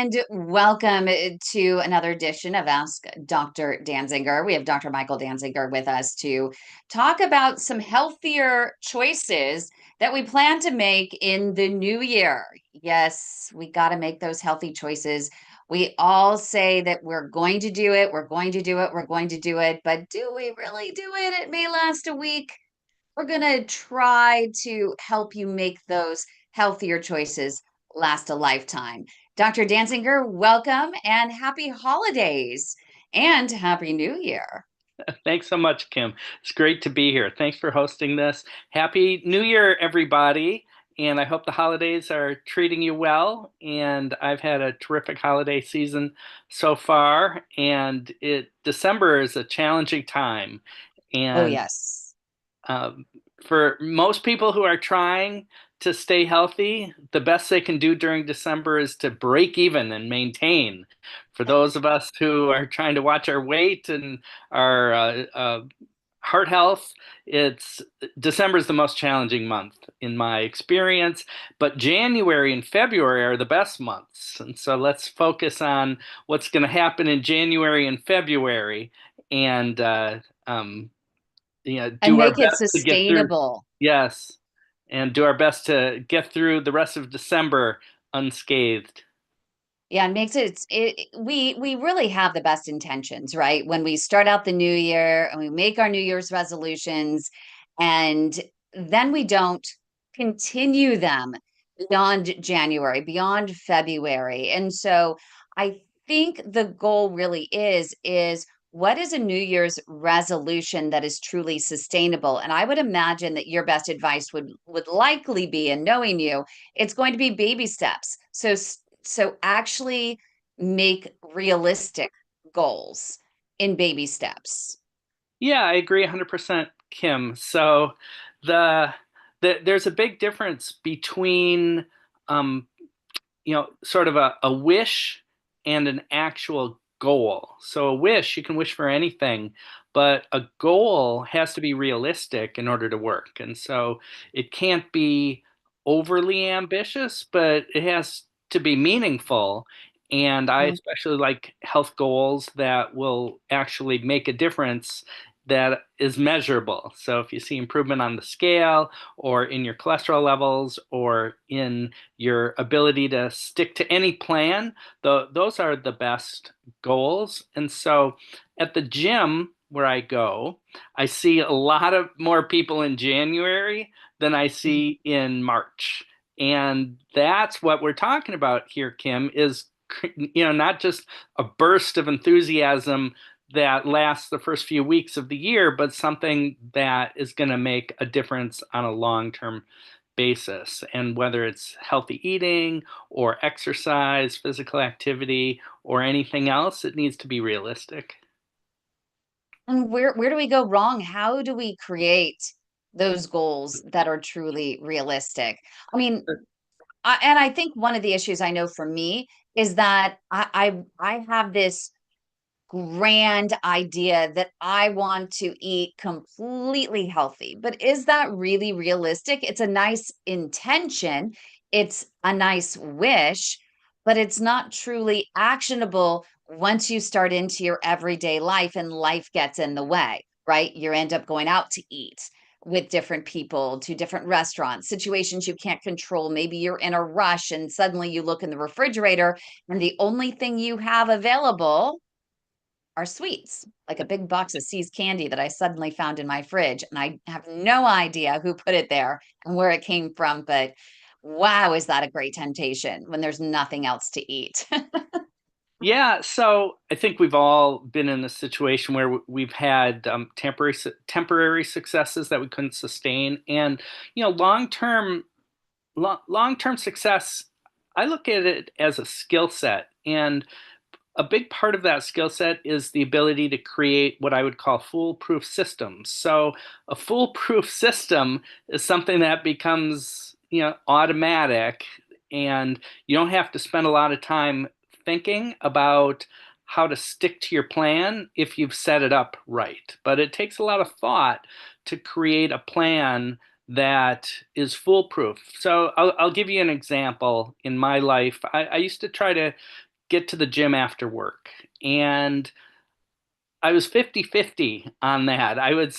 and welcome to another edition of Ask Dr. Dansinger. We have Dr. Michael Dansinger with us to talk about some healthier choices that we plan to make in the new year. Yes, we got to make those healthy choices. We all say that we're going to do it, we're going to do it, we're going to do it, but do we really do it? It may last a week. We're going to try to help you make those healthier choices last a lifetime. Dr. Dansinger, welcome and happy holidays and happy new year. Thanks so much, Kim. It's great to be here. Thanks for hosting this. Happy New Year, everybody. And I hope the holidays are treating you well. And I've had a terrific holiday season so far. And December is a challenging time. Oh, And yes. um, for most people who are trying to stay healthy, the best they can do during December is to break even and maintain. For those of us who are trying to watch our weight and our heart health, it's December is the most challenging month in my experience, but January and February are the best months. And so let's focus on what's going to happen in January and February and And do our make it best to get through. sustainable. Yes, and do our best to get through the rest of December unscathed. Yeah, it makes we really have the best intentions, right? When we start out the new year and we make our New Year's resolutions and then we don't continue them beyond January, beyond February. And so I think the goal really is what is a New Year's resolution that is truly sustainable? And I would imagine that your best advice would likely be, in knowing you, it's going to be baby steps. So actually make realistic goals in baby steps. Yeah, I agree 100%, Kim. So the, there's a big difference between um, sort of a wish and an actual goal. So a wish, you can wish for anything, but a goal has to be realistic in order to work. And so it can't be overly ambitious, but it has to be meaningful. And I Mhm. especially like health goals that will actually make a difference that is measurable. So if you see improvement on the scale or in your cholesterol levels or in your ability to stick to any plan, those are the best goals. And so at the gym where I go, I see a lot of more people in January than I see in March. And that's what we're talking about here, Kim, is not just a burst of enthusiasm that lasts the first few weeks of the year, but something that is going to make a difference on a long-term basis. And whether it's healthy eating or exercise, physical activity, or anything else, it needs to be realistic. And where do we go wrong? How do we create those goals that are truly realistic? I mean, and I think one of the issues I know for me is that I have this grand idea that I want to eat completely healthy. But is that really realistic? It's a nice intention, it's a nice wish, but it's not truly actionable once you start into your everyday life and life gets in the way, right? You end up going out to eat with different people to different restaurants, situations you can't control. Maybe you're in a rush and suddenly you look in the refrigerator and the only thing you have available are sweets, like a big box of See's candy that I suddenly found in my fridge. And I have no idea who put it there and where it came from. But wow, is that a great temptation when there's nothing else to eat? Yeah, so I think we've all been in a situation where we've had temporary successes that we couldn't sustain, and long term success. I look at it as a skill set, and a big part of that skill set is the ability to create what I would call foolproof systems. So a foolproof system is something that becomes, automatic, and you don't have to spend a lot of time thinking about how to stick to your plan if you've set it up right. But it takes a lot of thought to create a plan that is foolproof. So I'll give you an example in my life. I used to try to get to the gym after work. And I was 50-50 on that. I would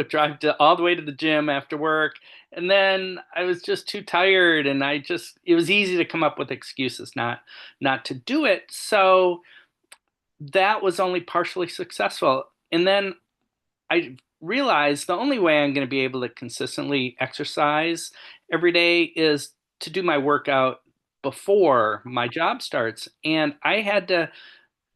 drive all the way to the gym after work, and then I was just too tired, and it was easy to come up with excuses not to do it. So that was only partially successful. And then I realized the only way I'm going to be able to consistently exercise every day is to do my workout before my job starts. And I had to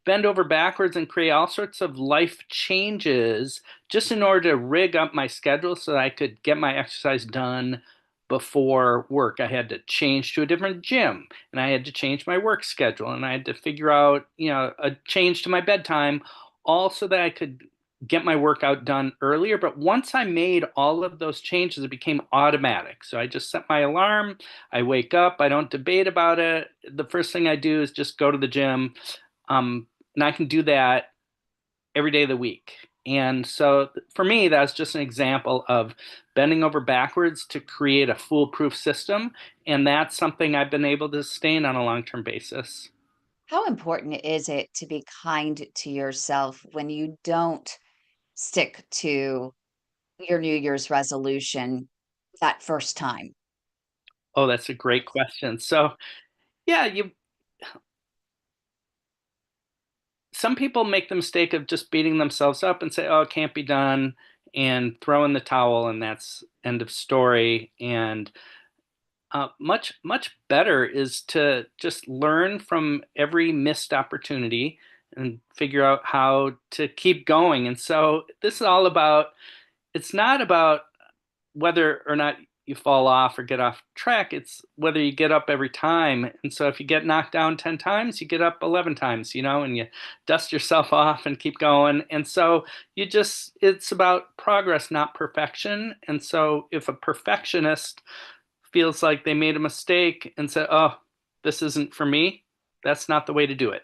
bend over backwards and create all sorts of life changes just in order to rig up my schedule so that I could get my exercise done before work. I had to change to a different gym, and I had to change my work schedule, and I had to figure out, a change to my bedtime, all so that I could get my workout done earlier. But once I made all of those changes, it became automatic. So I just set my alarm, I wake up, I don't debate about it. The first thing I do is just go to the gym. Um, and I can do that every day of the week. And so for me, that's just an example of bending over backwards to create a foolproof system. And that's something I've been able to sustain on a long-term basis. How important is it to be kind to yourself when you don't stick to your New Year's resolution that first time? Oh, that's a great question. So yeah, some people make the mistake of just beating themselves up and say, oh, it can't be done, and throw in the towel, and that's end of story. And much better is to just learn from every missed opportunity and figure out how to keep going. And so this is all about, it's not about whether or not you fall off or get off track. It's whether you get up every time. And so if you get knocked down 10 times, you get up 11 times, and you dust yourself off and keep going. And so it's about progress, not perfection. And so if a perfectionist feels like they made a mistake and said, oh, this isn't for me, that's not the way to do it.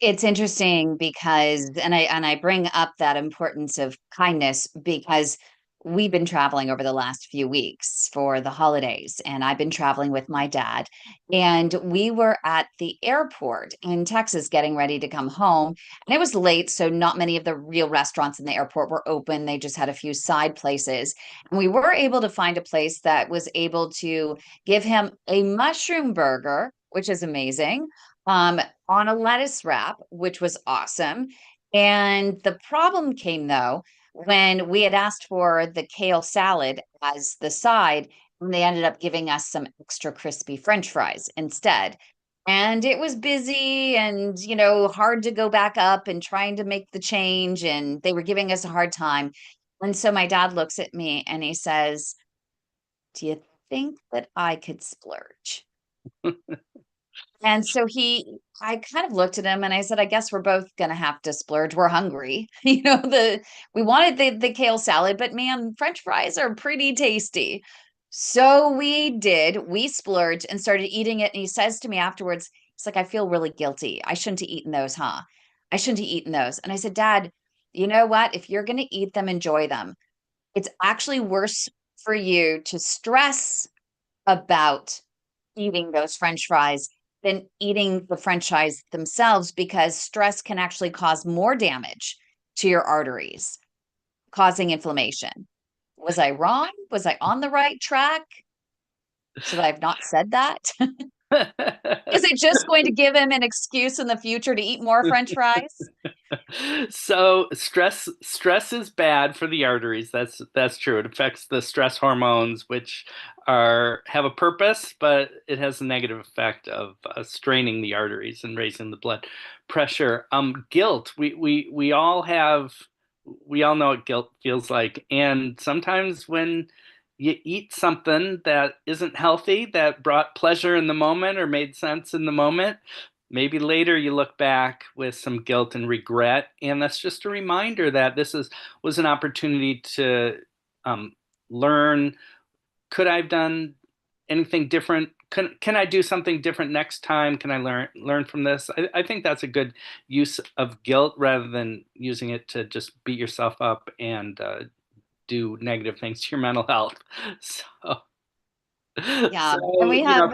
It's interesting because and I bring up that importance of kindness because we've been traveling over the last few weeks for the holidays, and I've been traveling with my dad, and we were at the airport in Texas getting ready to come home, and it was late, so not many of the real restaurants in the airport were open. They just had a few side places, and we were able to find a place that was able to give him a mushroom burger, which is amazing. On a lettuce wrap, which was awesome. And the problem came though when we had asked for the kale salad as the side, and they ended up giving us some extra crispy French fries instead. And it was busy and, hard to go back up and trying to make the change. And they were giving us a hard time. And so my dad looks at me and he says, do you think that I could splurge? And so I kind of looked at him and I said, I guess we're both gonna have to splurge. We're hungry. We wanted the kale salad, but man, French fries are pretty tasty. So we did. We splurged and started eating it. And he says to me afterwards, he's like, I feel really guilty. I shouldn't have eaten those, huh? I shouldn't have eaten those. And I said, Dad, you know what? If you're gonna eat them, enjoy them. It's actually worse for you to stress about eating those French fries than eating the French fries themselves because stress can actually cause more damage to your arteries, causing inflammation. Was I wrong? Was I on the right track? Should I have not said that? Is it just going to give him an excuse in the future to eat more French fries? So stress is bad for the arteries. That's true. It affects the stress hormones, which are have a purpose, but it has a negative effect of straining the arteries and raising the blood pressure. Guilt. We all know what guilt feels like, and sometimes when you eat something that isn't healthy, that brought pleasure in the moment or made sense in the moment, maybe later you look back with some guilt and regret. And that's just a reminder that was an opportunity to um, learn. Could I have done anything different? Can I do something different next time? Can I learn from this? I think that's a good use of guilt rather than using it to just beat yourself up and do negative things to your mental health. So Yeah. And So, we have,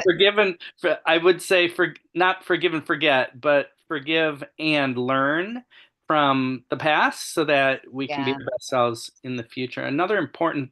I would say not forgive and forget, but forgive and learn from the past so that we can be yeah. our best selves in the future. Another important,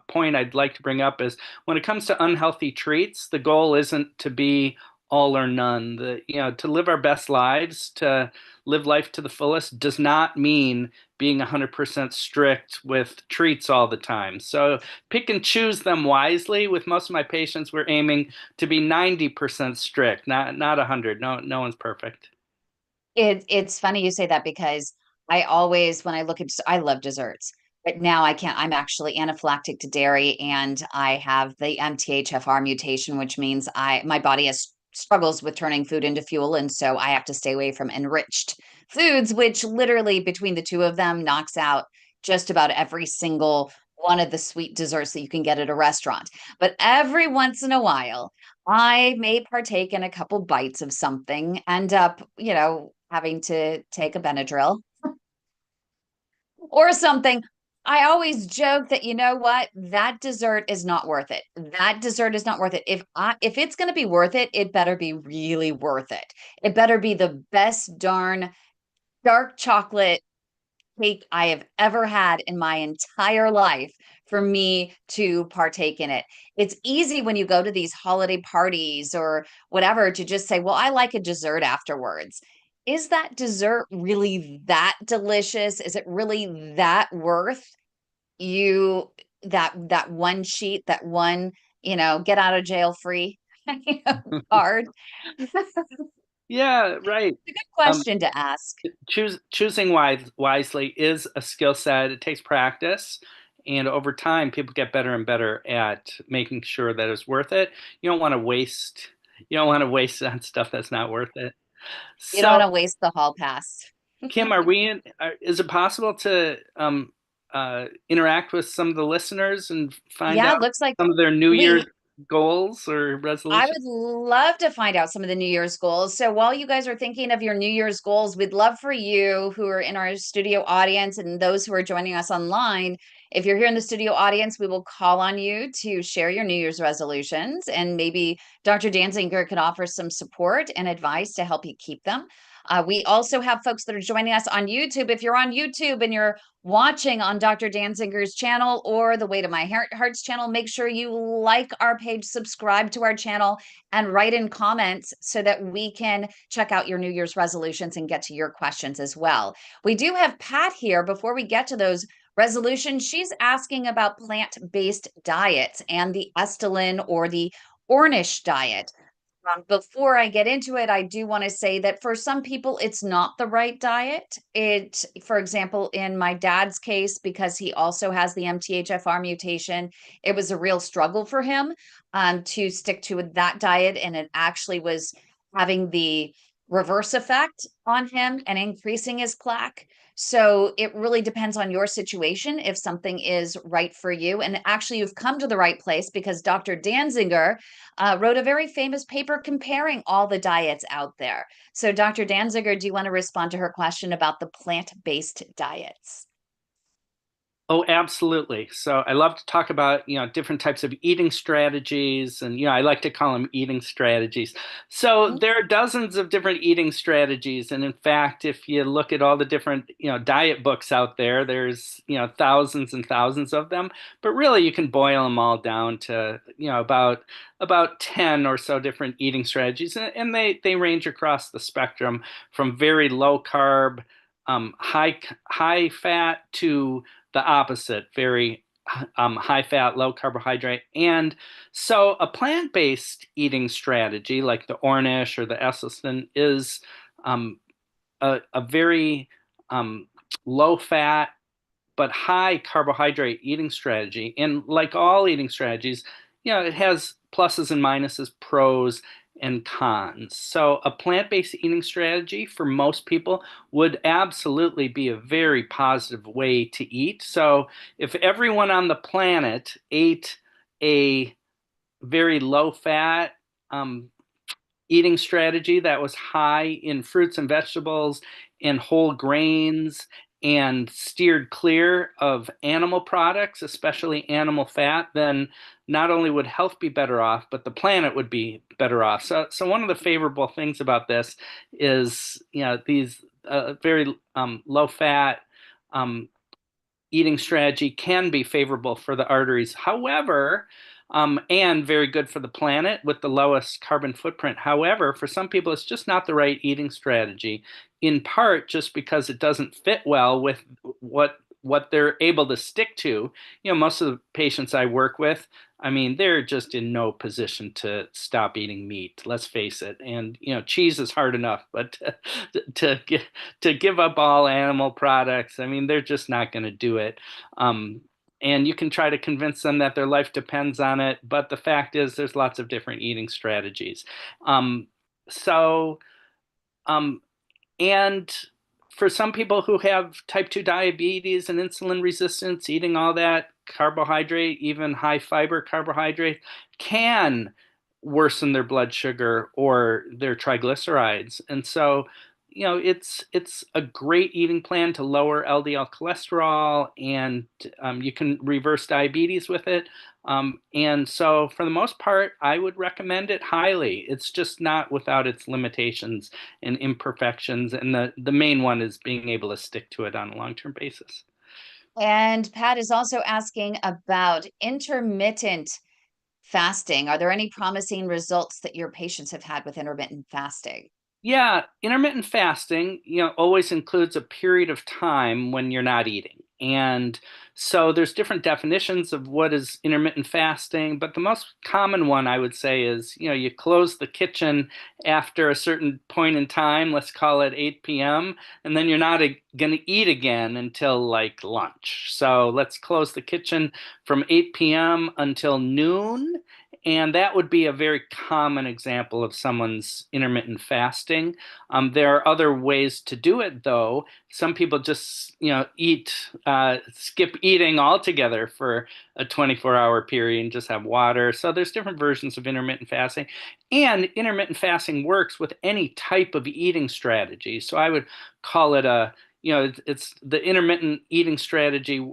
point I'd like to bring up is when it comes to unhealthy treats, the goal isn't to be all or none. To live our best lives, to live life to the fullest does not mean being 100% strict with treats all the time. So pick and choose them wisely. With most of my patients, we're aiming to be 90% strict, not 100. No one's perfect. It's funny you say that because I always, when I look at, I love desserts, but now I can't, I'm actually anaphylactic to dairy and I have the MTHFR mutation, which means my body has struggles with turning food into fuel. And so I have to stay away from enriched foods, which literally between the two of them knocks out just about every single one of the sweet desserts that you can get at a restaurant. But every once in a while, I may partake in a couple bites of something, end up, having to take a Benadryl or something. I always joke that you know what? That dessert is not worth it. That dessert is not worth it. If it's going to be worth it, it better be really worth it. It better be the best darn dark chocolate cake I have ever had in my entire life for me to partake in it. It's easy when you go to these holiday parties or whatever to just say, well, I like a dessert afterwards. Is that dessert really that delicious? Is it really that worth you that one sheet, that one, get out of jail free card? It's a Yeah, right. good Um, question to ask. choosing wisely is a skill set. It takes practice, and over time, people get better and better at making sure that it's worth it. You don't want to waste. You don't want to waste on stuff that's not worth it. You don't want So, to waste the hall pass. Kim, is it possible to interact with some of the listeners and find Yeah, out it looks like some of their New Year's we goals or I resolutions? would love to find out some of the New Year's goals. So while you guys are thinking of your New Year's goals, we'd love for you who are in our studio audience and those who are joining us online. If you're here in the studio audience, we will call on you to share your New Year's resolutions, and maybe Dr. Danzinger can offer some support and advice to help you keep them. We also have folks that are joining us on YouTube. If you're on YouTube and you're watching on Dr. Danzinger's channel or the Way to My Heart's channel, make sure you like our page, subscribe to our channel, and write in comments so that we can check out your New Year's resolutions and get to your questions as well. We do have Pat here. Before we get to those resolutions, she's asking about plant-based diets and the Estalin or the Ornish diet. Before I get into it, I do want to say that for some people, it's not the right diet. For example, in my dad's case, because he also has the MTHFR mutation, it was a real struggle for him to stick to that diet. And it actually was having the reverse effect on him and increasing his plaque. So it really depends on your situation if something is right for you. And actually, you've come to the right place because Dr. Danzinger wrote a very famous paper comparing all the diets out there. So, Dr. Danziger, do you want to respond to her question about the plant-based diets? Oh, absolutely. So I love to talk about, different types of eating strategies, and, I like to call them eating strategies. So Mhm. there are dozens of different eating strategies. And in fact, if you look at all the different, diet books out there, there's, thousands and thousands of them. But really you can boil them all down to, about 10 or so different eating strategies. And they range across the spectrum from very low carb, high fat to the opposite, very high fat, low carbohydrate. And so a plant based eating strategy like the Ornish or the Esselstyn is um, a very low fat but high carbohydrate eating strategy. And like all eating strategies, it has pluses and minuses, pros and cons. So a plant-based eating strategy for most people would absolutely be a very positive way to eat. So if everyone on the planet ate a very low fat eating strategy that was high in fruits and vegetables and whole grains and steered clear of animal products, especially animal fat, then not only would health be better off, but the planet would be better off. So one of the favorable things about this is, these very low fat um, eating strategy can be favorable for the arteries. However, and very good for the planet with the lowest carbon footprint. However, for some people, it's just not the right eating strategy, in part just because it doesn't fit well with what they're able to stick to. Most of the patients I work with, I mean, they're just in no position to stop eating meat. Let's face it. And cheese is hard enough, but to give up all animal products, I mean, they're just not going to do it. Um, and you can try to convince them that their life depends on it, but the fact is, there's lots of different eating strategies. Um, so, um, and for some people who have type 2 diabetes and insulin resistance, eating all that carbohydrate, even high fiber carbohydrate, can worsen their blood sugar or their triglycerides. And so, it's a great eating plan to lower LDL cholesterol, and you can reverse diabetes with it. And so, for the most part, I would recommend it highly. It's just not without its limitations and imperfections, and the main one is being able to stick to it on a long-term basis. And Pat is also asking about intermittent fasting. Are there any promising results that your patients have had with intermittent fasting? Yeah, intermittent fasting, always includes a period of time when you're not eating. And so there's different definitions of what is intermittent fasting, but the most common one I would say is, you close the kitchen after a certain point in time, let's call it 8 p.m., and then you're not going to eat again until like lunch. So let's close the kitchen from 8 p.m. until noon, and that would be a very common example of someone's intermittent fasting. There are other ways to do it, though. Some people just, skip eating altogether for a 24-hour period and just have water. So there's different versions of intermittent fasting. And intermittent fasting works with any type of eating strategy. So I would call it it's the intermittent eating strategy,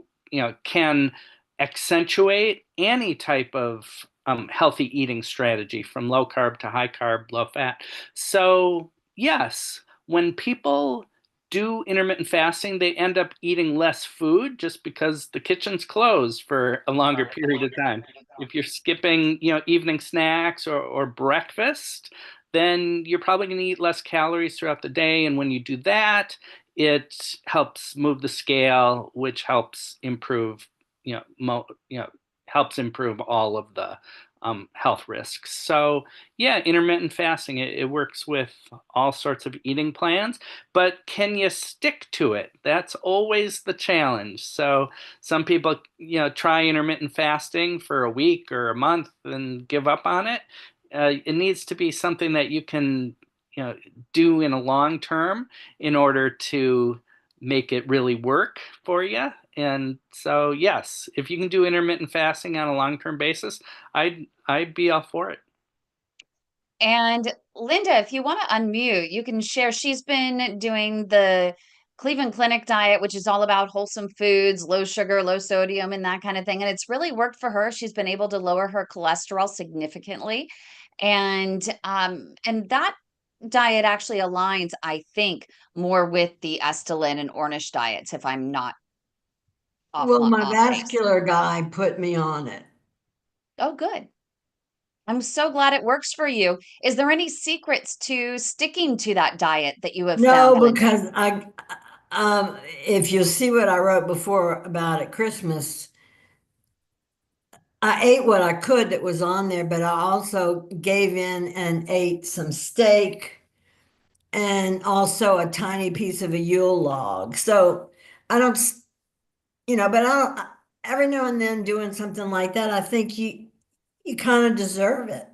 can accentuate any type of healthy eating strategy, from low carb to high carb, low fat. So, yes, when people do intermittent fasting, they end up eating less food just because the kitchen's closed for a longer period of time. If you're skipping, evening snacks or breakfast, then you're probably going to eat less calories throughout the day. And when you do that, it helps move the scale, which helps improve, helps improve all of the health risks. So, yeah, intermittent fasting, it works with all sorts of eating plans, but can you stick to it? That's always the challenge. So, some people, try intermittent fasting for a week or a month and give up on it. It needs to be something that you can, do in a long term in order to make it really work for you. And so, yes, if you can do intermittent fasting on a long-term basis, I'd be all for it. And Linda, if you want to unmute, you can share. She's been doing the Cleveland Clinic diet, which is all about wholesome foods, low sugar, low sodium, and that kind of thing. And it's really worked for her. She's been able to lower her cholesterol significantly. And that diet actually aligns, I think, more with the Estelin and Ornish diets, if I'm not Well, my off base. vascular guy put me on it. Oh, good. I'm so glad it works for you. Is there any secrets to sticking to that diet that you have found, No, Linda? because if you see what I wrote before about at Christmas, I ate what I could that was on there, but I also gave in and ate some steak and also a tiny piece of a Yule log. So I don't, but I don't, every now and then doing something like that, I think you kind of deserve it.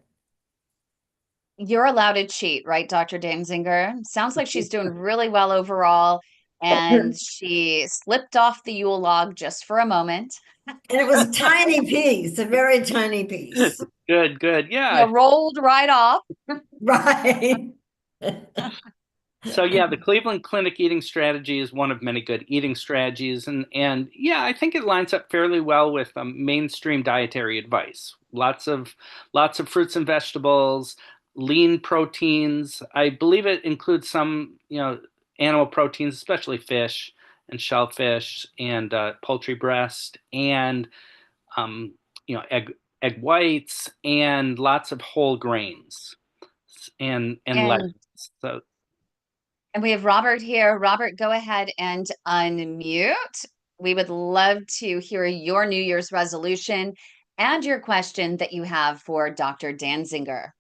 You're allowed to cheat, right, Dr. Dansinger? Sounds like she's doing really well overall, and she slipped off the Yule log just for a moment. And it was a tiny piece, a very tiny piece. Good, good. You Yeah, rolled right off. Right. So yeah, the Cleveland Clinic eating strategy is one of many good eating strategies, and yeah, I think it lines up fairly well with mainstream dietary advice. Lots of fruits and vegetables, lean proteins. I believe it includes some animal proteins, especially fish and shellfish and poultry breast and um, egg whites and lots of whole grains and And lettuce. So we have Robert here. Robert, go ahead and unmute. We would love to hear your New Year's resolution and your question that you have for Dr. Dansinger.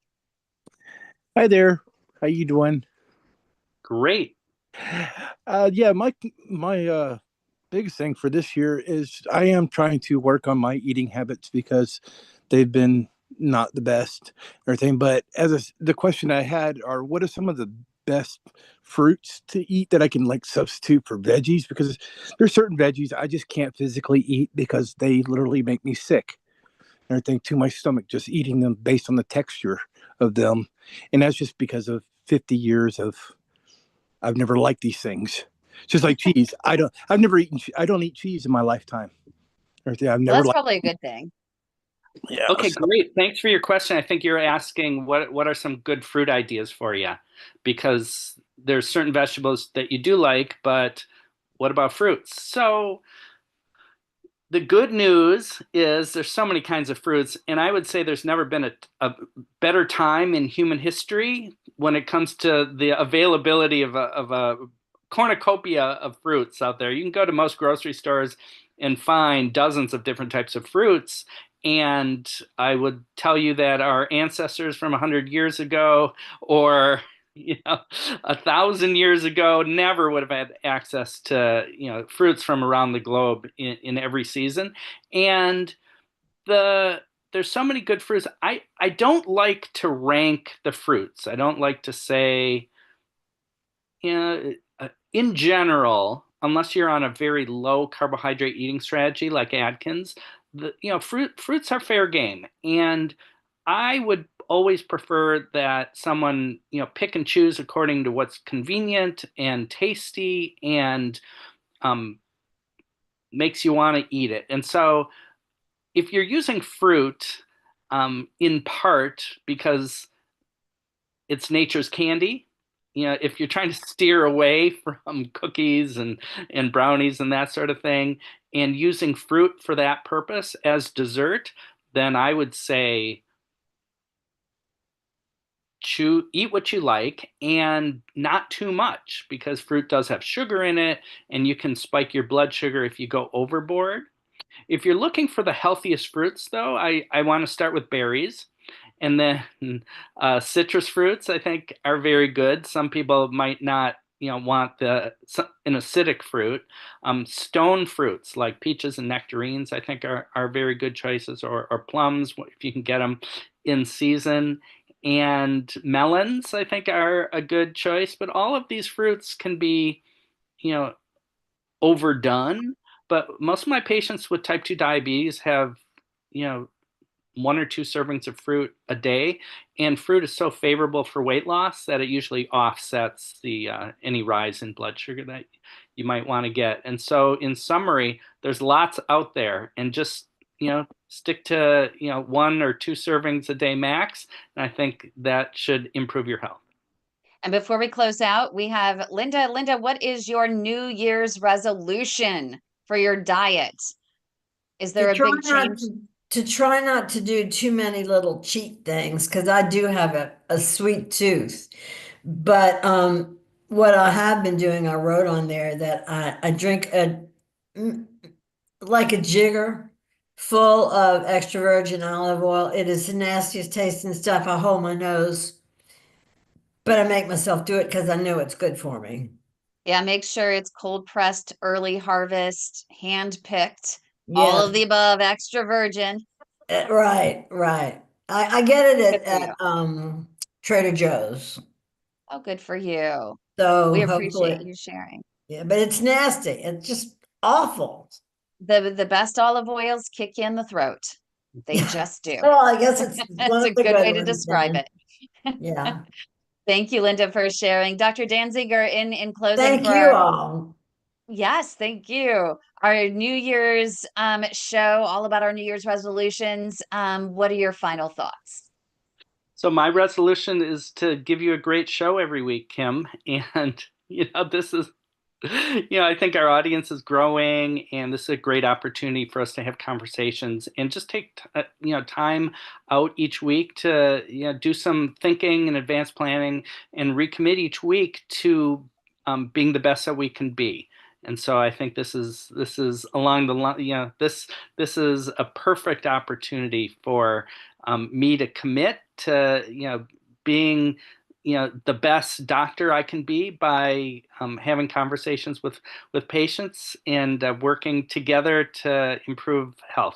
Hi there. How you doing? great. Yeah, my biggest thing for this year is I am trying to work on my eating habits because they've been not the best and everything. But the question I had are, what are some of the best fruits to eat that I can like substitute for veggies? Because there's certain veggies I just can't physically eat because they literally make me sick and everything to my stomach just eating them based on the texture of them, and that's just because of 50 years of I've never liked these things. Just like cheese. I don't eat cheese in my lifetime. I've Well, never that's liked. probably a good thing. Yeah. Okay, So, great. Thanks for your question. I think you're asking what are some good fruit ideas for you? Because there's certain vegetables that you do like, but what about fruits? So the good news is there's so many kinds of fruits, and I would say there's never been a better time in human history when it comes to the availability of a cornucopia of fruits out there. You can go to most grocery stores and find dozens of different types of fruits. And I would tell you that our ancestors from 100 years ago, or you know 1,000 years ago, never would have had access to fruits from around the globe in every season. And the there's so many good fruits. I don't like to rank the fruits. I don't like to say, in general, unless you're on a very low carbohydrate eating strategy like Atkins, fruits are fair game. And I would always prefer that someone, pick and choose according to what's convenient and tasty and um, makes you want to eat it. And so if you're using fruit, in part because it's nature's candy. If you're trying to steer away from cookies and brownies and that sort of thing, and using fruit for that purpose as dessert, then I would say eat what you like and not too much, because fruit does have sugar in it, and you can spike your blood sugar if you go overboard. If you're looking for the healthiest fruits, though, I want to start with berries. And then citrus fruits, I think, are very good. Some people might not, want an acidic fruit. Stone fruits like peaches and nectarines, I think, are very good choices, or plums if you can get them in season. And melons, I think, are a good choice. But all of these fruits can be, you know, overdone. But most of my patients with type 2 diabetes have, you know, one or two servings of fruit a day, and fruit is so favorable for weight loss that it usually offsets the any rise in blood sugar that you might want to get. And so, in summary, there's lots out there, and just stick to one or two servings a day max, and I think that should improve your health. And before we close out, we have Linda. Linda, what is your New Year's resolution for your diet? Is To there a try big not change? to try not to do too many little cheat things because I do have a sweet tooth. But what I have been doing, I wrote on there that I drink mm, like a jigger full of extra virgin olive oil. It is the nastiest tasting stuff. I hold my nose, but I make myself do it because I know it's good for me. Yeah, make sure it's cold pressed, early harvest, hand picked, all Yeah, of the above, extra virgin. right, right. I get it Good for you. at Trader Joe's. Oh, good for you. So We appreciate hopefully, you sharing. yeah, but it's nasty. It's just awful. The best olive oils kick you in the throat. They just do. Well, I guess it's one That's of a the good good way to ones describe then. it. Yeah. Thank you, Linda, for sharing. Dr. Dansinger, in closing Thank for you our, all. yes, thank you. Our New Year's show, all about our New Year's resolutions. What are your final thoughts? So my resolution is to give you a great show every week, Kim. And this is I think our audience is growing, and this is a great opportunity for us to have conversations and just take time out each week to do some thinking and advanced planning and recommit each week to being the best that we can be. And so I think this is along the line. This is a perfect opportunity for me to commit to being the best doctor I can be by having conversations with patients and working together to improve health.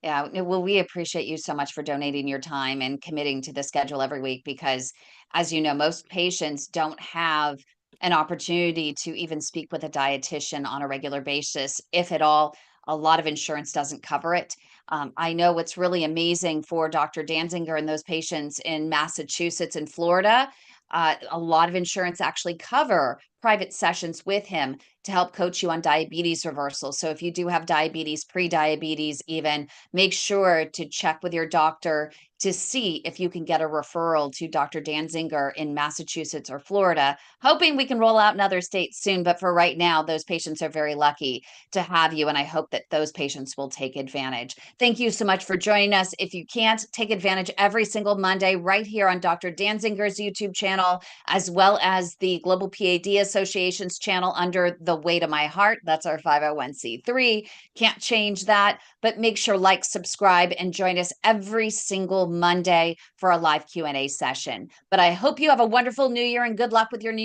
Yeah, well, we appreciate you so much for donating your time and committing to the schedule every week because, as you know, most patients don't have an opportunity to even speak with a dietitian on a regular basis. If at all, a lot of insurance doesn't cover it. I know what's really amazing for Dr. Danzinger and those patients in Massachusetts and Florida. A lot of insurance actually cover private sessions with him to help coach you on diabetes reversal. So if you do have diabetes, pre-diabetes, even make sure to check with your doctor to see if you can get a referral to Dr. Danzinger in Massachusetts or Florida, hoping we can roll out in other states soon. But for right now, those patients are very lucky to have you. And I hope that those patients will take advantage. Thank you so much for joining us. If you can't, take advantage every single Monday right here on Dr. Danzinger's YouTube channel, as well as the Global PAD Association's channel under The Way to My Heart. That's our 501c3. Can't change that, but make sure like, subscribe, and join us every single Monday for a live Q&A session. But I hope you have a wonderful new year and good luck with your new